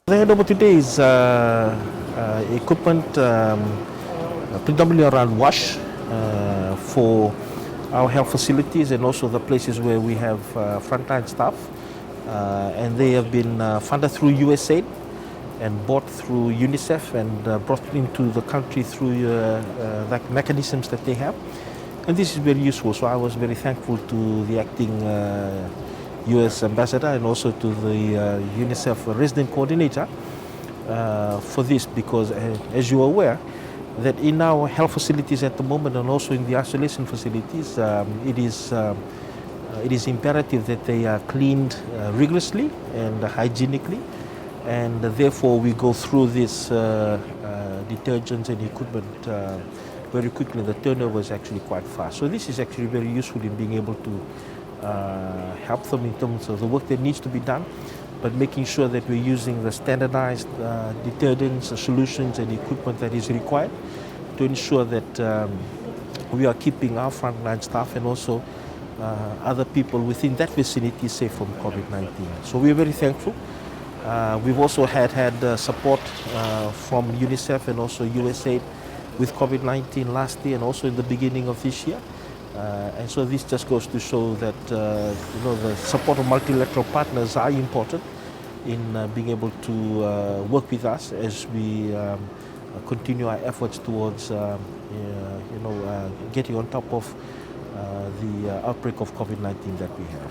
The handover today is equipment predominantly around wash for our health facilities and also the places where we have frontline staff. And they have been funded through USAID and bought through UNICEF and brought into the country through the mechanisms that they have. And this is very useful. So I was very thankful to the acting US ambassador and also to the UNICEF resident coordinator for this, because as you are aware, that in our health facilities at the moment and also in the isolation facilities, it is imperative that they are cleaned rigorously and hygienically, and therefore we go through this detergents and equipment very quickly. The turnover is actually quite fast. So this is actually very useful in being able to help them in terms of the work that needs to be done, but making sure that we're using the standardized detergents, solutions and equipment that is required to ensure that we are keeping our frontline staff and also other people within that vicinity safe from COVID-19. So we're very thankful. We've also had support from UNICEF and also USAID with COVID-19 last year and also in the beginning of this year. And so this just goes to show that the support of multilateral partners are important in being able to work with us as we continue our efforts towards getting on top of the outbreak of COVID-19 that we have.